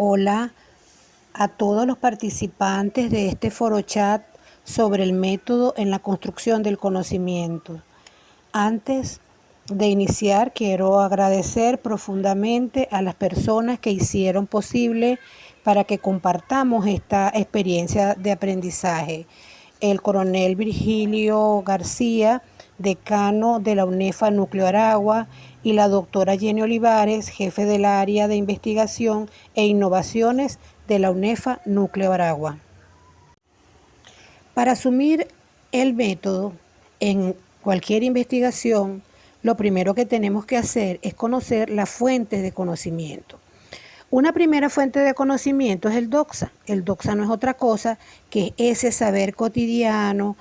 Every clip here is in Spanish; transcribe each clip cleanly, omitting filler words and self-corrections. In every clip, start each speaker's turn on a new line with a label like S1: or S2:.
S1: Hola a todos los participantes de este foro chat sobre el método en la construcción del conocimiento. Antes de iniciar, quiero agradecer profundamente a las personas que hicieron posible para que compartamos esta experiencia de aprendizaje. El coronel Virgilio García, decano de la UNEFA Núcleo Aragua, y la doctora Jenny Olivares, jefe del área de investigación e innovaciones de la UNEFA Núcleo Aragua. Para asumir el método en cualquier investigación, lo primero que tenemos que hacer es conocer las fuentes de conocimiento. Una primera fuente de conocimiento es el doxa. El doxa no es otra cosa que ese saber cotidiano,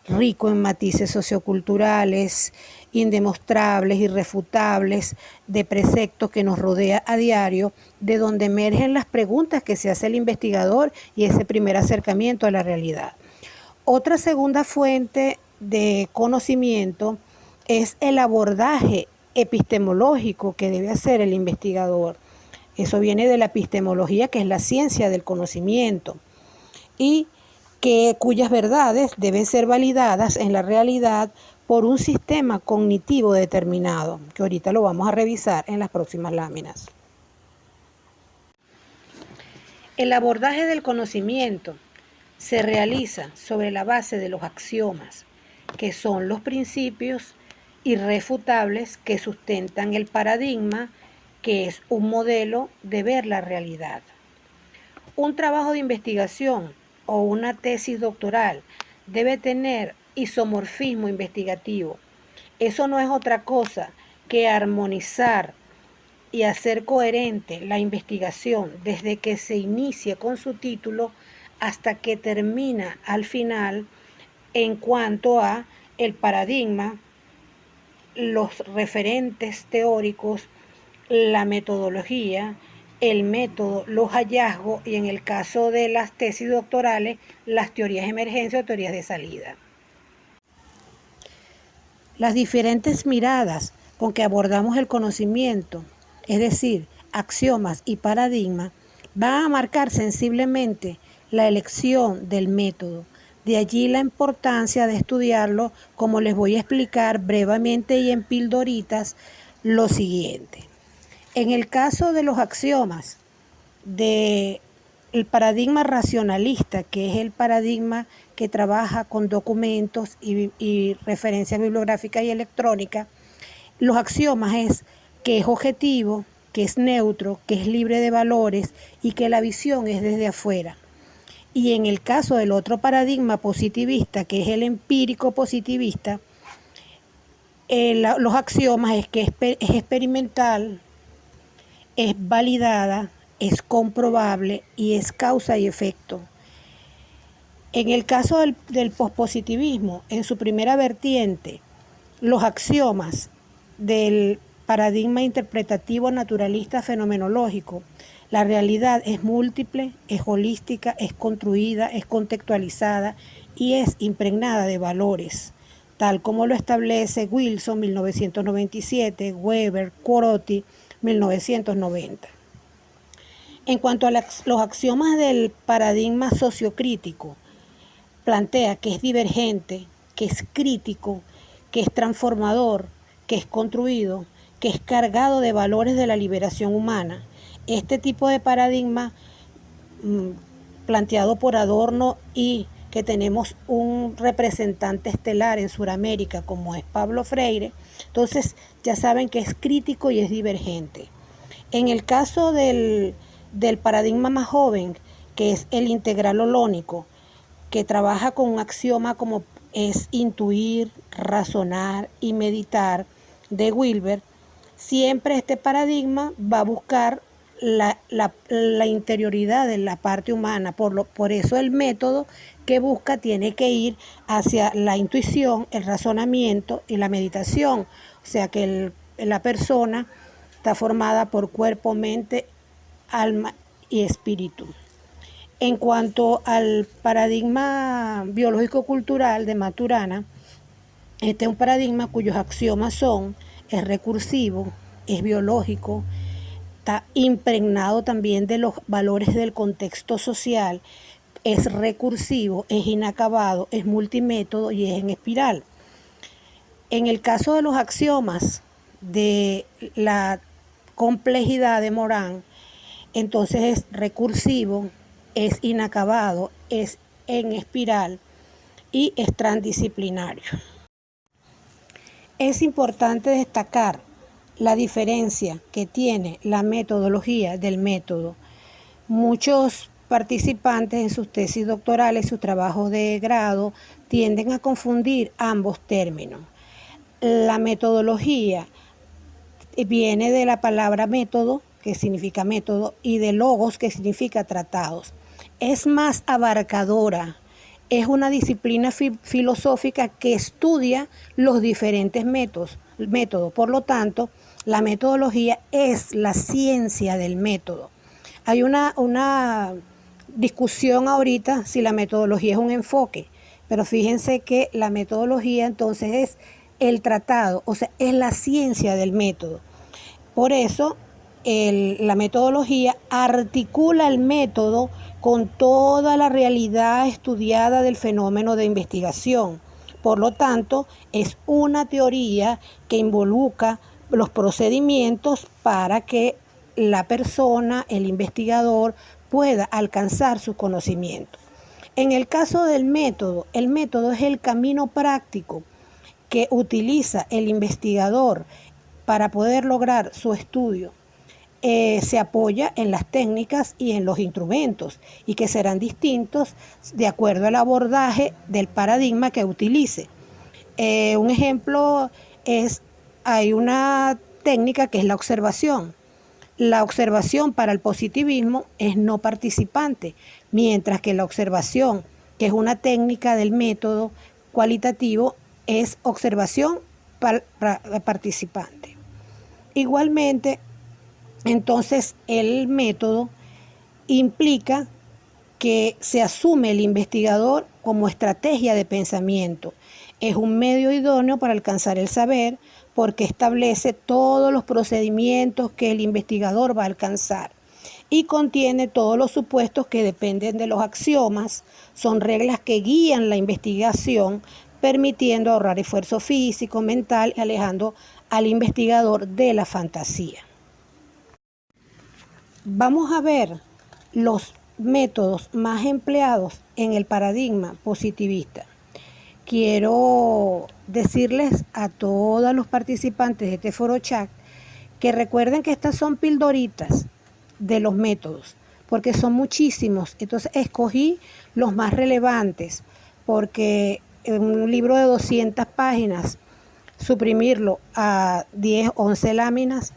S1: rico en matices socioculturales, indemostrables, irrefutables, de preceptos que nos rodea a diario, de donde emergen las preguntas que se hace el investigador y ese primer acercamiento a la realidad. Otra segunda fuente de conocimiento es el abordaje epistemológico que debe hacer el investigador. Eso viene de la epistemología, que es la ciencia del conocimiento, y cuyas verdades deben ser validadas en la realidad por un sistema cognitivo determinado, que ahorita lo vamos a revisar en las próximas láminas. El abordaje del conocimiento se realiza sobre la base de los axiomas, que son los principios irrefutables que sustentan el paradigma, que es un modelo de ver la realidad. Un trabajo de investigación o una tesis doctoral debe tener isomorfismo investigativo. Eso no es otra cosa que armonizar y hacer coherente la investigación desde que se inicia con su título hasta que termina al final en cuanto a el paradigma, los referentes teóricos, la metodología, el método, los hallazgos y en el caso de las tesis doctorales, las teorías de emergencia o teorías de salida. Las diferentes miradas con que abordamos el conocimiento, es decir, axiomas y paradigmas, van a marcar sensiblemente la elección del método. De allí la importancia de estudiarlo, como les voy a explicar brevemente y en pildoritas lo siguiente. En el caso de los axiomas, del paradigma racionalista, que es el paradigma que trabaja con documentos y referencias bibliográficas y electrónicas, los axiomas es que es objetivo, que es neutro, que es libre de valores y que la visión es desde afuera. Y en el caso del otro paradigma positivista, que es el empírico positivista, los axiomas es que es experimental, es validada, es comprobable y es causa y efecto. En el caso del pospositivismo, en su primera vertiente, los axiomas del paradigma interpretativo naturalista fenomenológico, la realidad es múltiple, es holística, es construida, es contextualizada y es impregnada de valores, tal como lo establece Wilson, 1997, Weber, Kurotti, 1990. En cuanto a los axiomas del paradigma sociocrítico, plantea que es divergente, que es crítico, que es transformador, que es construido, que es cargado de valores de la liberación humana. Este tipo de paradigma planteado por Adorno y que tenemos un representante estelar en Sudamérica como es Pablo Freire, entonces ya saben que es crítico y es divergente. En el caso del paradigma más joven, que es el integral holónico, que trabaja con un axioma como es intuir, razonar y meditar de Wilber, siempre este paradigma va a buscar la interioridad de la parte humana. Por eso el método que busca tiene que ir hacia la intuición, el razonamiento y la meditación. O sea que la persona está formada por cuerpo, mente, alma y espíritu. En cuanto al paradigma biológico-cultural de Maturana, este es un paradigma cuyos axiomas son: es recursivo, es biológico, está impregnado también de los valores del contexto social, es recursivo, es inacabado, es multimétodo y es en espiral. En el caso de los axiomas de la complejidad de Morán, entonces es recursivo, es inacabado, es en espiral y es transdisciplinario. Es importante destacar la diferencia que tiene la metodología del método. Muchos participantes en sus tesis doctorales, sus trabajos de grado, tienden a confundir ambos términos. La metodología viene de la palabra método, que significa método, y de logos, que significa tratados. Es más abarcadora, es una disciplina filosófica que estudia los diferentes métodos. Por lo tanto, la metodología es la ciencia del método. Hay una discusión ahorita si la metodología es un enfoque, pero fíjense que la metodología entonces es el tratado, o sea, es la ciencia del método. Por eso, la metodología articula el método con toda la realidad estudiada del fenómeno de investigación. Por lo tanto, es una teoría que involucra los procedimientos para que la persona, el investigador, pueda alcanzar su conocimiento. En el caso del método, el método es el camino práctico que utiliza el investigador para poder lograr su estudio. Se apoya en las técnicas y en los instrumentos y que serán distintos de acuerdo al abordaje del paradigma que utilice. Un ejemplo es, hay una técnica que es la observación. La observación para el positivismo es no participante, mientras que la observación, que es una técnica del método cualitativo, es observación para participante. Igualmente, entonces el método implica que se asume el investigador como estrategia de pensamiento. Es un medio idóneo para alcanzar el saber porque establece todos los procedimientos que el investigador va a alcanzar y contiene todos los supuestos que dependen de los axiomas. Son reglas que guían la investigación, permitiendo ahorrar esfuerzo físico, mental y alejando al investigador de la fantasía. Vamos a ver los métodos más empleados en el paradigma positivista. Quiero decirles a todos los participantes de este foro chat que recuerden que estas son pildoritas de los métodos, porque son muchísimos. Entonces escogí los más relevantes, porque en un libro de 200 páginas, suprimirlo a 10, 11 láminas,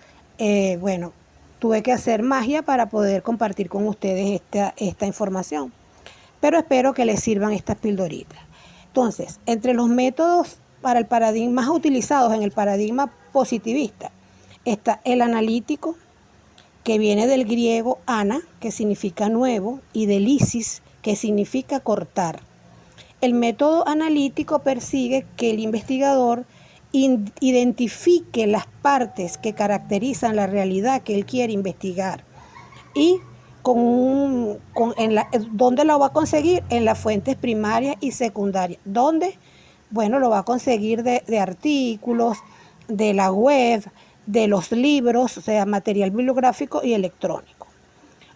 S1: tuve que hacer magia para poder compartir con ustedes esta información. Pero espero que les sirvan estas pildoritas. Entonces, entre los métodos para el paradigma más utilizados en el paradigma positivista está el analítico, que viene del griego ana, que significa nuevo, y de lisis, que significa cortar. El método analítico persigue que el investigador identifique las partes que caracterizan la realidad que él quiere investigar y ¿dónde lo va a conseguir? En las fuentes primarias y secundarias. ¿Dónde? Bueno, lo va a conseguir de artículos, de la web, de los libros, o sea, material bibliográfico y electrónico.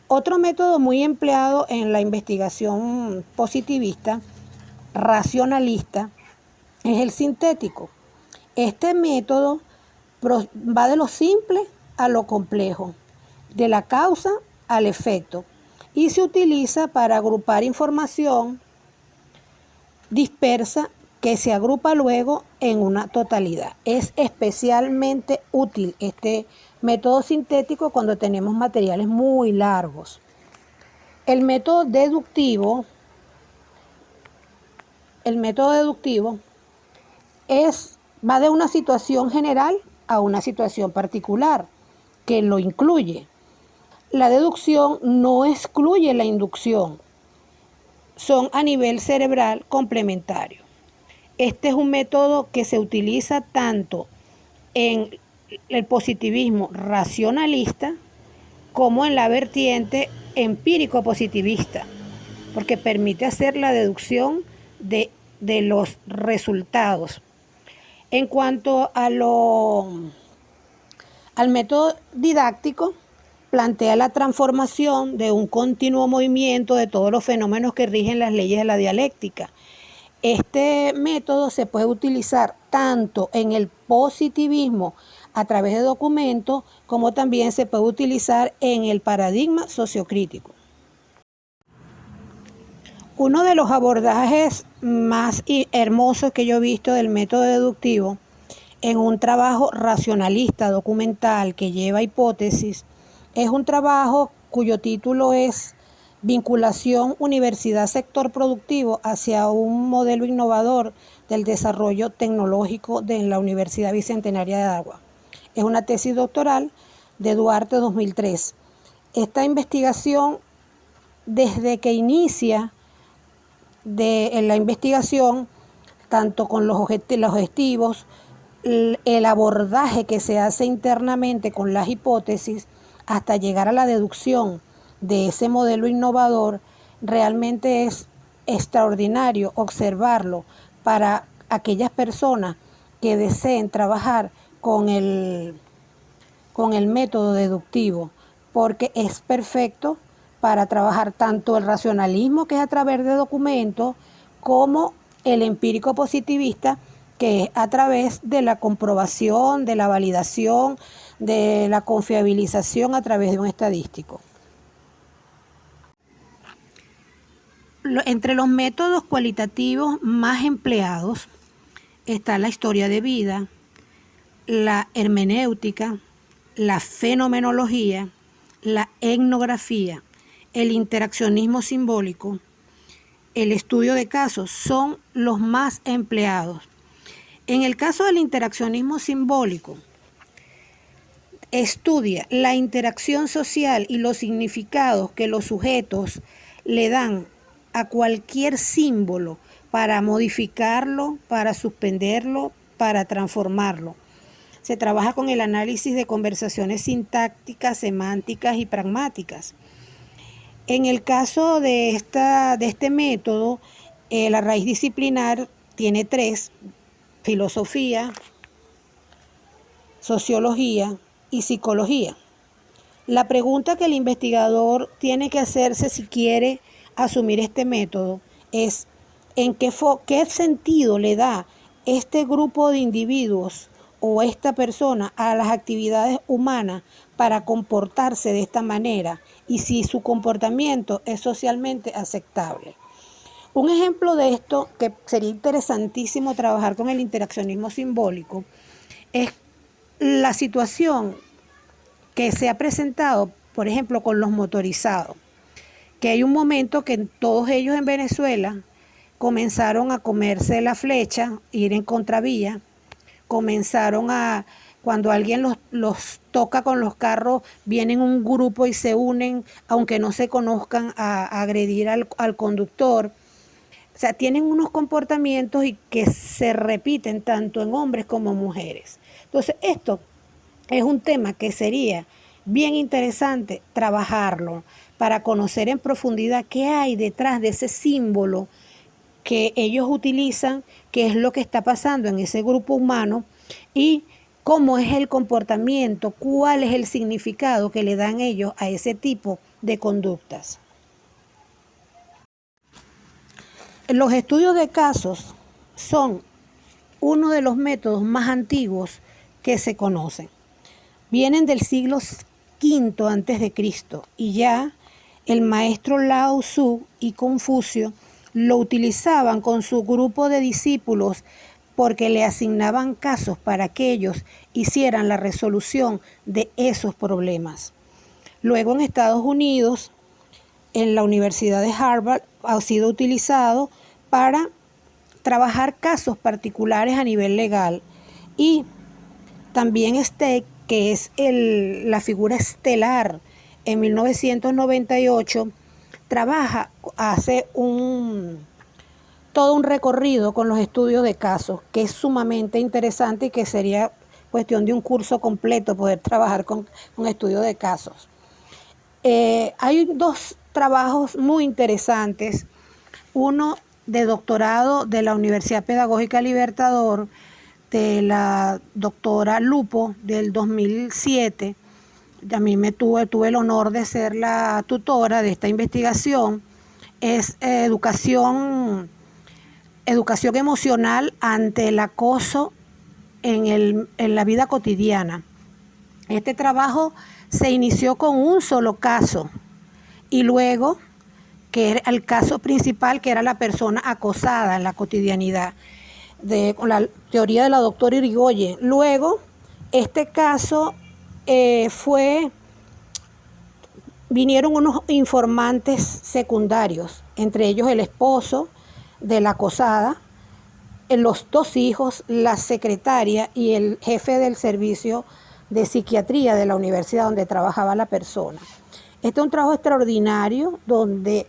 S1: Otro método muy empleado en la investigación positivista, racionalista, es el sintético. Este método va de lo simple a lo complejo, de la causa al efecto, y se utiliza para agrupar información dispersa que se agrupa luego en una totalidad. Es especialmente útil este método sintético cuando tenemos materiales muy largos. El método deductivo va de una situación general a una situación particular, que lo incluye. La deducción no excluye la inducción, son a nivel cerebral complementario. Este es un método que se utiliza tanto en el positivismo racionalista como en la vertiente empírico-positivista, porque permite hacer la deducción de los resultados. En cuanto al método didáctico, plantea la transformación de un continuo movimiento de todos los fenómenos que rigen las leyes de la dialéctica. Este método se puede utilizar tanto en el positivismo a través de documentos, como también se puede utilizar en el paradigma sociocrítico. Uno de los abordajes más hermosos que yo he visto del método deductivo en un trabajo racionalista documental que lleva hipótesis es un trabajo cuyo título es Vinculación Universidad-Sector Productivo hacia un modelo innovador del desarrollo tecnológico de la Universidad Bicentenaria de Agua. Es una tesis doctoral de Duarte 2003. Esta investigación, desde que inicia en la investigación, tanto con los objetivos, el abordaje que se hace internamente con las hipótesis, hasta llegar a la deducción de ese modelo innovador, realmente es extraordinario observarlo para aquellas personas que deseen trabajar con el método deductivo, porque es perfecto para trabajar tanto el racionalismo, que es a través de documentos, como el empírico positivista, que es a través de la comprobación, de la validación, de la confiabilización a través de un estadístico. Entre los métodos cualitativos más empleados está la historia de vida, la hermenéutica, la fenomenología, la etnografía, el interaccionismo simbólico, el estudio de casos son los más empleados. En el caso del interaccionismo simbólico, estudia la interacción social y los significados que los sujetos le dan a cualquier símbolo para modificarlo, para suspenderlo, para transformarlo. Se trabaja con el análisis de conversaciones sintácticas, semánticas y pragmáticas. En el caso de este método, la raíz disciplinar tiene 3: filosofía, sociología y psicología. La pregunta que el investigador tiene que hacerse si quiere asumir este método es ¿en qué sentido le da este grupo de individuos o esta persona a las actividades humanas para comportarse de esta manera, y si su comportamiento es socialmente aceptable? Un ejemplo de esto, que sería interesantísimo trabajar con el interaccionismo simbólico, es la situación que se ha presentado, por ejemplo, con los motorizados, que hay un momento que todos ellos en Venezuela comenzaron a comerse la flecha, ir en contravía, comenzaron cuando alguien los toca con los carros, vienen un grupo y se unen, aunque no se conozcan, a agredir al conductor. O sea, tienen unos comportamientos y que se repiten tanto en hombres como en mujeres. Entonces, esto es un tema que sería bien interesante trabajarlo para conocer en profundidad qué hay detrás de ese símbolo que ellos utilizan, qué es lo que está pasando en ese grupo humano y cómo es el comportamiento, cuál es el significado que le dan ellos a ese tipo de conductas. Los estudios de casos son uno de los métodos más antiguos que se conocen. Vienen del siglo V a.C. y ya el maestro Lao Tzu y Confucio lo utilizaban con su grupo de discípulos porque le asignaban casos para que ellos hicieran la resolución de esos problemas. Luego en Estados Unidos, en la Universidad de Harvard, ha sido utilizado para trabajar casos particulares a nivel legal. Y también Steck, que es la figura estelar, en 1998, hace todo un recorrido con los estudios de casos, que es sumamente interesante y que sería cuestión de un curso completo poder trabajar con estudios de casos. Hay dos trabajos muy interesantes, uno de doctorado de la Universidad Pedagógica Libertador, de la doctora Lupo, del 2007. A mí tuve el honor de ser la tutora de esta investigación. Es educación emocional ante el acoso en la vida cotidiana. Este trabajo se inició con un solo caso y luego, que era el caso principal, que era la persona acosada en la cotidianidad, con la teoría de la doctora Irigoyen. Luego, este caso vinieron unos informantes secundarios, entre ellos el esposo de la acosada, los dos hijos, la secretaria y el jefe del servicio de psiquiatría de la universidad donde trabajaba la persona. Este es un trabajo extraordinario donde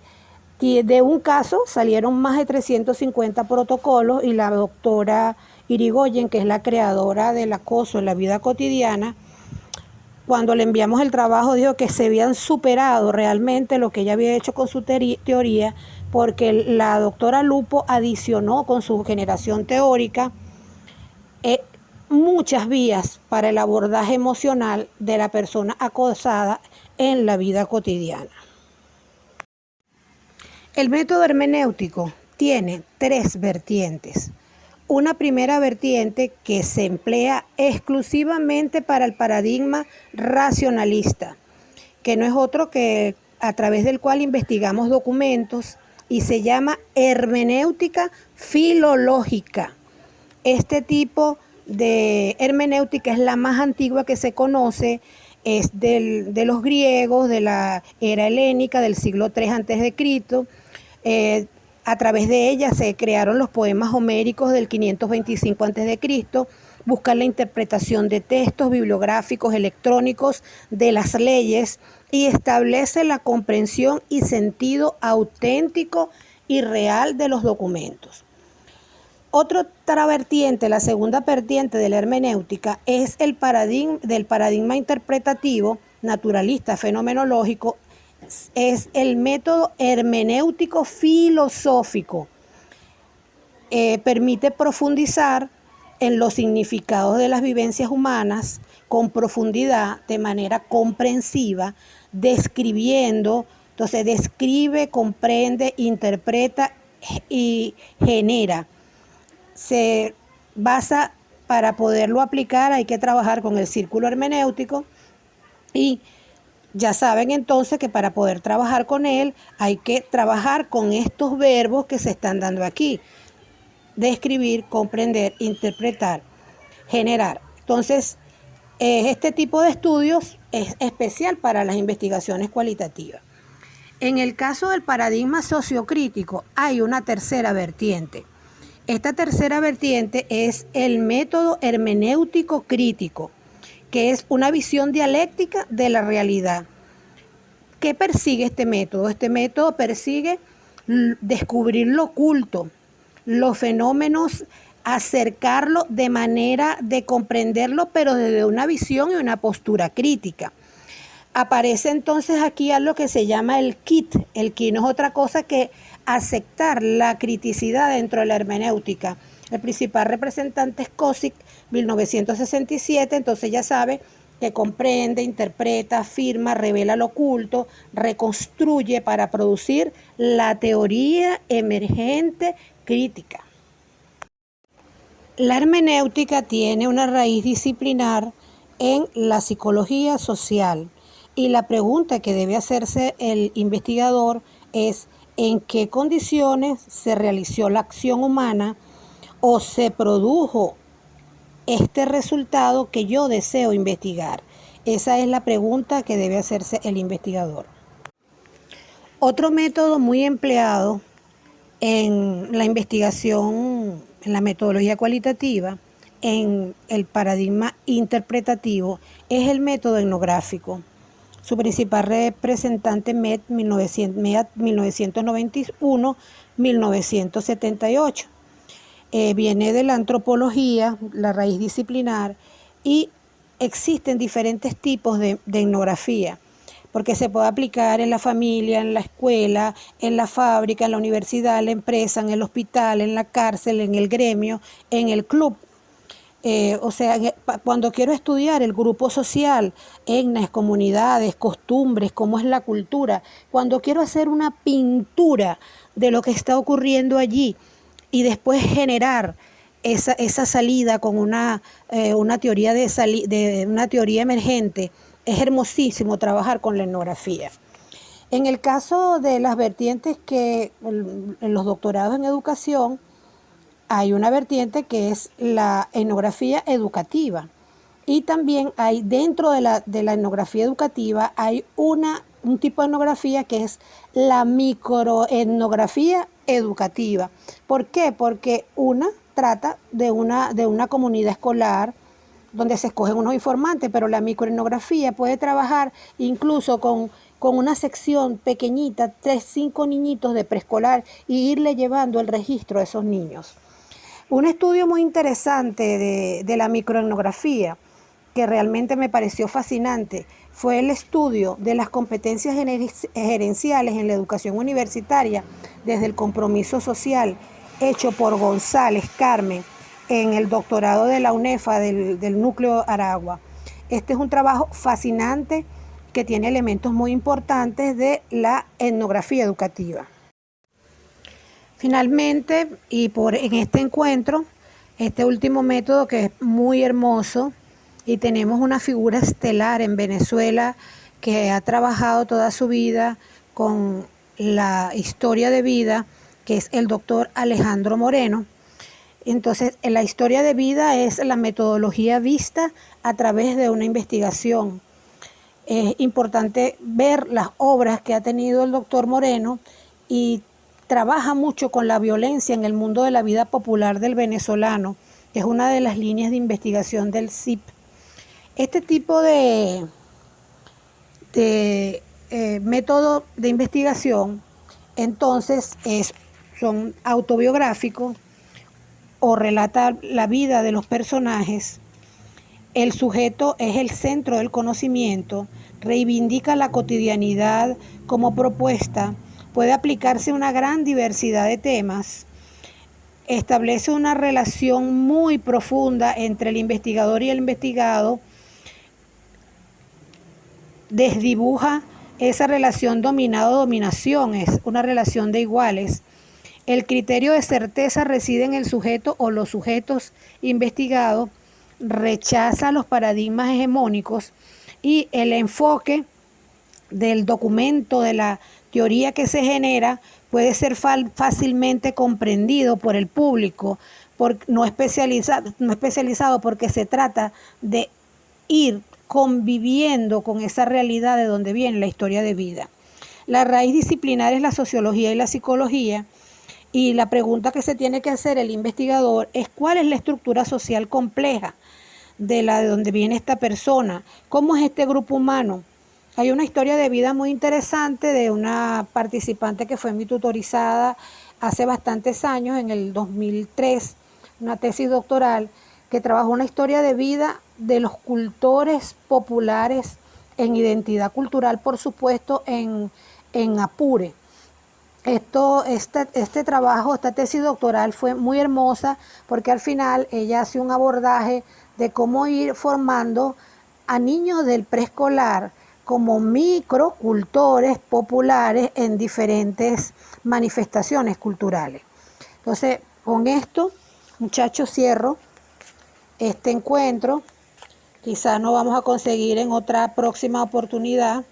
S1: de un caso salieron más de 350 protocolos y la doctora Irigoyen, que es la creadora del acoso en la vida cotidiana, cuando le enviamos el trabajo dijo que se habían superado realmente lo que ella había hecho con su teoría, porque la doctora Lupo adicionó con su generación teórica muchas vías para el abordaje emocional de la persona acosada en la vida cotidiana. El método hermenéutico tiene tres vertientes. Una primera vertiente que se emplea exclusivamente para el paradigma racionalista, que no es otro que a través del cual investigamos documentos, y se llama hermenéutica filológica. Este tipo de hermenéutica es la más antigua que se conoce, es de los griegos, de la era helénica del siglo III a.C. A través de ella se crearon los poemas homéricos del 525 a.C., buscan la interpretación de textos bibliográficos electrónicos de las leyes y establece la comprensión y sentido auténtico y real de los documentos. Otra vertiente, la segunda vertiente de la hermenéutica, es el paradigma interpretativo, naturalista, fenomenológico, es el método hermenéutico filosófico. Permite profundizar en los significados de las vivencias humanas con profundidad, de manera comprensiva, describiendo. Entonces describe, comprende, interpreta y genera. Se basa, para poderlo aplicar hay que trabajar con el círculo hermenéutico, y ya saben entonces que para poder trabajar con él hay que trabajar con estos verbos que se están dando aquí: describir, comprender, interpretar, generar. Entonces, este tipo de estudios es especial para las investigaciones cualitativas. En el caso del paradigma sociocrítico hay una tercera vertiente. Esta tercera vertiente es el método hermenéutico crítico, que es una visión dialéctica de la realidad. ¿Qué persigue este método? Este método persigue descubrir lo oculto, los fenómenos, acercarlo de manera de comprenderlo, pero desde una visión y una postura crítica. Aparece entonces aquí algo que se llama el kit. El kit no es otra cosa que aceptar la criticidad dentro de la hermenéutica. El principal representante es Kozik, 1967, entonces ya sabe que comprende, interpreta, afirma, revela lo oculto, reconstruye para producir la teoría emergente crítica. La hermenéutica tiene una raíz disciplinar en la psicología social, y la pregunta que debe hacerse el investigador es: ¿en qué condiciones se realizó la acción humana o se produjo este resultado que yo deseo investigar? Esa es la pregunta que debe hacerse el investigador. Otro método muy empleado en la investigación, en la metodología cualitativa, en el paradigma interpretativo, es el método etnográfico. Su principal representante, Med 1991-1978. Viene de la antropología, la raíz disciplinar, y existen diferentes tipos de etnografía. porque se puede aplicar en la familia, en la escuela, en la fábrica, en la universidad, en la empresa, en el hospital, en la cárcel, en el gremio, en el club. O sea, cuando quiero estudiar el grupo social, etnias, comunidades, costumbres, cómo es la cultura, cuando quiero hacer una pintura de lo que está ocurriendo allí y después generar esa salida con una teoría una teoría emergente, es hermosísimo trabajar con la etnografía. En el caso de las vertientes que en los doctorados en educación, hay una vertiente que es la etnografía educativa. Y también hay dentro de la etnografía educativa, hay un tipo de etnografía que es la microetnografía educativa. ¿Por qué? Porque una trata de una comunidad escolar donde se escogen unos informantes, pero la microetnografía puede trabajar incluso con una sección pequeñita, 3, 5 niñitos de preescolar, y irle llevando el registro a esos niños. Un estudio muy interesante de la microetnografía, que realmente me pareció fascinante, fue el estudio de las competencias gerenciales en la educación universitaria desde el compromiso social, hecho por González Carmen en el doctorado de la UNEFA del Núcleo Aragua. Este es un trabajo fascinante que tiene elementos muy importantes de la etnografía educativa. Finalmente, en este encuentro, este último método que es muy hermoso, y tenemos una figura estelar en Venezuela que ha trabajado toda su vida con la historia de vida, que es el doctor Alejandro Moreno. Entonces, la historia de vida es la metodología vista a través de una investigación. Es importante ver las obras que ha tenido el doctor Moreno y trabaja mucho con la violencia en el mundo de la vida popular del venezolano, que es una de las líneas de investigación del CIP. Este tipo de método de investigación, entonces, son autobiográficos o relata la vida de los personajes. El sujeto es el centro del conocimiento, reivindica la cotidianidad como propuesta, puede aplicarse a una gran diversidad de temas, establece una relación muy profunda entre el investigador y el investigado, desdibuja esa relación dominado-dominación, es una relación de iguales. El criterio de certeza reside en el sujeto o los sujetos investigados, rechaza los paradigmas hegemónicos y el enfoque del documento, de la teoría que se genera, puede ser fácilmente comprendido por el público, no especializado, porque se trata de ir conviviendo con esa realidad de donde viene la historia de vida. La raíz disciplinar es la sociología y la psicología, y la pregunta que se tiene que hacer el investigador es cuál es la estructura social compleja de donde viene esta persona, cómo es este grupo humano. Hay una historia de vida muy interesante de una participante que fue mi tutorizada hace bastantes años, en el 2003, una tesis doctoral, que trabajó una historia de vida de los cultores populares en identidad cultural, por supuesto, en Apure. Este trabajo, esta tesis doctoral fue muy hermosa porque al final ella hace un abordaje de cómo ir formando a niños del preescolar como microcultores populares en diferentes manifestaciones culturales. Entonces, con esto, muchachos, cierro este encuentro. Quizás no vamos a conseguir en otra próxima oportunidad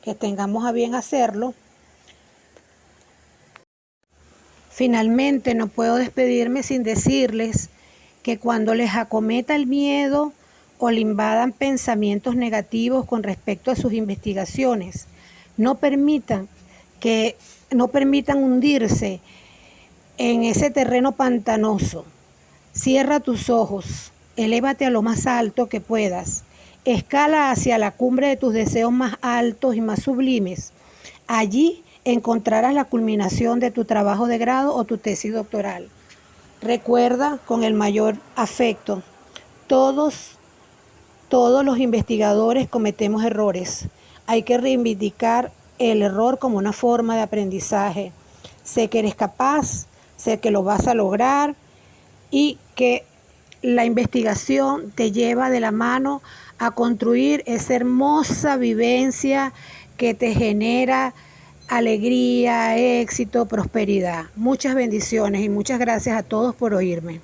S1: que tengamos a bien hacerlo. Finalmente, no puedo despedirme sin decirles que cuando les acometa el miedo o le invadan pensamientos negativos con respecto a sus investigaciones, no permitan hundirse en ese terreno pantanoso. Cierra tus ojos, elévate a lo más alto que puedas, escala hacia la cumbre de tus deseos más altos y más sublimes. Allí encontrarás la culminación de tu trabajo de grado o tu tesis doctoral. Recuerda con el mayor afecto, todos los investigadores cometemos errores. hay que reivindicar el error como una forma de aprendizaje. Sé que eres capaz, sé que lo vas a lograr y que la investigación te lleva de la mano a construir esa hermosa vivencia que te genera alegría, éxito, prosperidad. Muchas bendiciones y muchas gracias a todos por oírme.